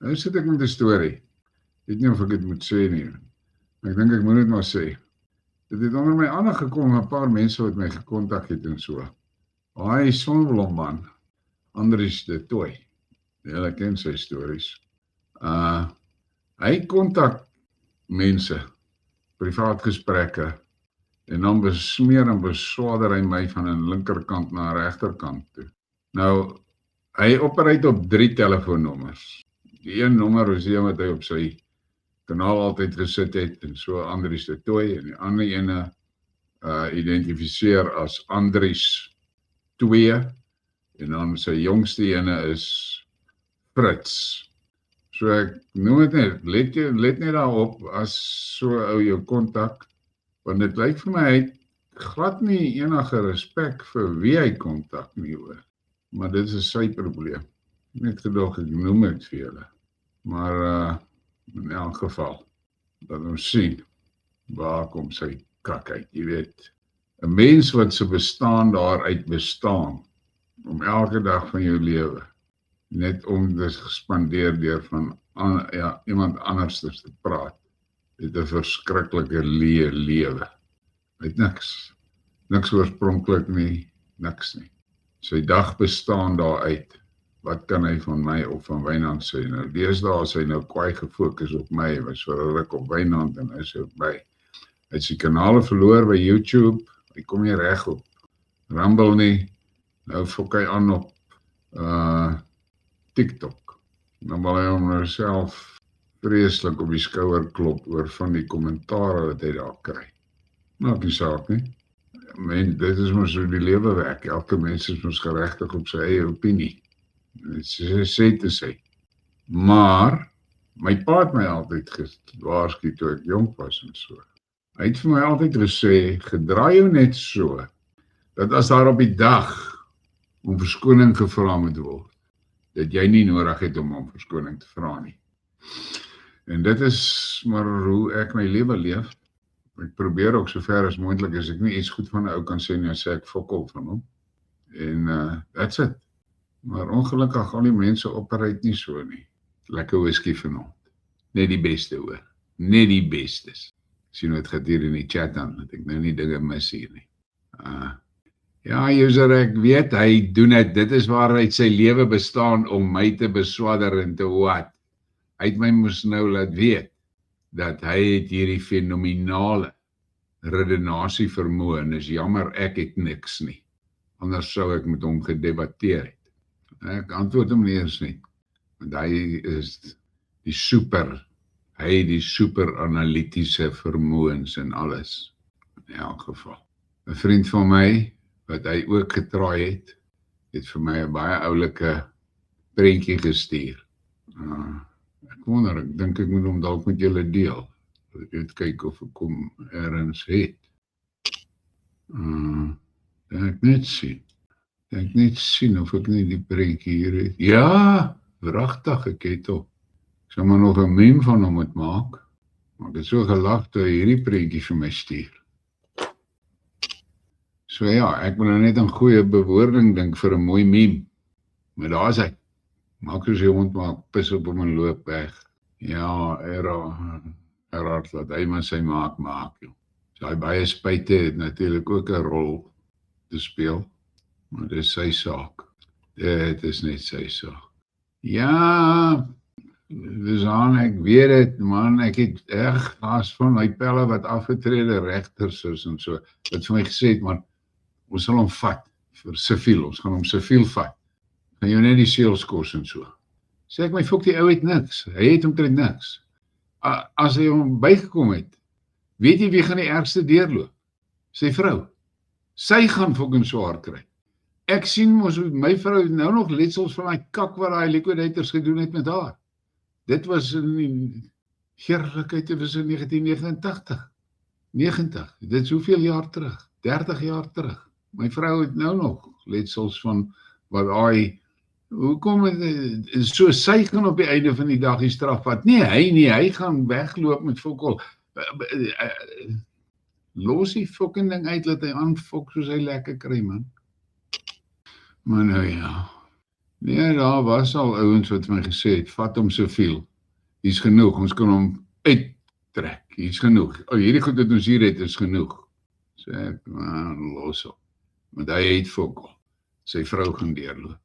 Nou sit ek met 'n storie. Ek weet nie of ek dit moet sê nie. Ek dink ek moet dit maar sê. Dit het onder my aangekom 'n paar mense wat my gekontak het en so. Hy sonneblomman, Andries de Tooy. Julle ken sy stories. Hy kontak mense, privaat gesprekke, en dan besmeer en beswaarder hy my van 'n linkerkant na 'n regterkant toe. Nou, hy opereer op 3 telefoonnommers. Die een nommer is die wat hy op sy kanaal altyd gesit het, en so Andries de Tooy, en die ander ene identifiseer as Andries 2, en dan sy jongste ene is Fritz. So ek noem het net, let net daarop, as so ou jou kontak, want dit lyk vir my, hy het glad nie enige respek vir wie hy kontak nie hoor. Maar dit is sy probleem. Net gedog, ek noem het vir julle. Maar in elk geval, dat ons sien, waar kom sy kak uit, jy weet. 'n Mens wat sy bestaan daaruit bestaan, om elke dag van jou lewe, net om dit gespandeer deur van iemand anders te praat, het 'n verskriklike lewe. Het niks oorspronklik nie, niks nie. Sy dag bestaan daaruit, wat kan hy van my of van Wynand sê? Nou, deesdae is hy nou kwaai gefokus op my, hy was vir 'n ruk op Wynand en hy sê op my. Hy het sy kanale verloor by YouTube, hy kom nie reg op Rumble nie, nou fok hy aan op TikTok. Dan wil hy hom nou self vreeslik op die skouer klop oor van die kommentare wat hy daar kry. Maak nie saak nie. Dit is mos hoe die lewe werk. Elke mens is mos geregtig op sy eie opinie. Sê te sê. Maar my pa het my altyd gewaarsku toe ek jonk was en so. Hy het vir my altyd gesê, gedraai jou net so, dat as daar op die dag om verskoning gevra moet word, dat jy nie nodig het om verskoning te vra nie. En dit is maar hoe ek my lewe leef. Ek probeer ook so ver as moontlik, as ek nie iets goed van 'n ou kan sê nie, sê ek fokol van hom. En that's it. Maar ongelukkig al die mense opereer nie so nie. Lekker whisky vanaand. Net die beste hoor. Net die bestes. Ek sien wat gaat hier in die chat aan, dat ek nou nie dinge mis hier nie. Ja, user, ek weet, hy doen dit is waaruit sy lewe bestaan om my te beswadder en te wat. Hy het my moes nou laat weet, dat hy het hierdie fenominale redenasie vermoë, en is jammer ek het niks nie. Anders sou ek met hom gedebatteer het. Ek antwoord hom nie eens nie, want hy is die super analitiese vermoëns en alles, in elk geval. 'n Vriend van my, wat hy ook getraai het vir my 'n baie oulike prentjie gestuur. Ek wonder, ek dink ek moet hom dalk met julle deel. Ek moet kyk of ek hom ergens het. Ek net sien of ek nie die prentjie hier het. Ja, wragtig, ek het hom. Ek sal maar nog 'n meme van hom moet maak. Maar ek het so gelag toe hy hierdie prentjie vir my stuur. So ja, ek moet nou net 'n goeie bewoording dink vir 'n mooi meme. Maar daar is hy. Maak soos jy hond maak, pis op hom en loop weg. Ja, Erard, laat hy maar sy maak, joh. So hy baie spyte het natuurlik ook 'n rol te speel. Maar dit is sy saak. Dit is net sy saak. Ja, dis aan, ek weet het, man, ek het erg haas van my pelle wat afgetrede regters is en so, wat vir my gesê het, man, ons sal hom vat, vir siviel, ons gaan hom siviel vat, gaan jou net die seels kos en so. Sê ek, my fok die ou het niks, hy het omtrent niks. As hy hom bygekom het, weet jy wie gaan die ergste deurloop? Sy vrou. Sy gaan fucking swaar kry. Ek sien mos hoe my vrou nou nog letsels van die kak wat die liquidators gedoen het met haar. Dit was in die geerlikheid, dit was in 1989. 90, dit is hoeveel jaar terug? 30 jaar terug. My vrou het nou nog letsels van wat hy Hoekom so sy gaan op die einde van die dag die straf vat? Nee, hy gaan wegloop met fokol. Los die fucking ding uit, laat hy aanfok soos hy lekker kry, man. Maar nou ja. Nee, daar was al ouens wat my gesê het, vat hom soveel. Hier's genoeg, ons kan hom uittrek. Hier's genoeg. Hierdie goed wat ons hier het is genoeg. Sê ek, los hom. Want hy het fokol. Sy vrou gaan deurloop.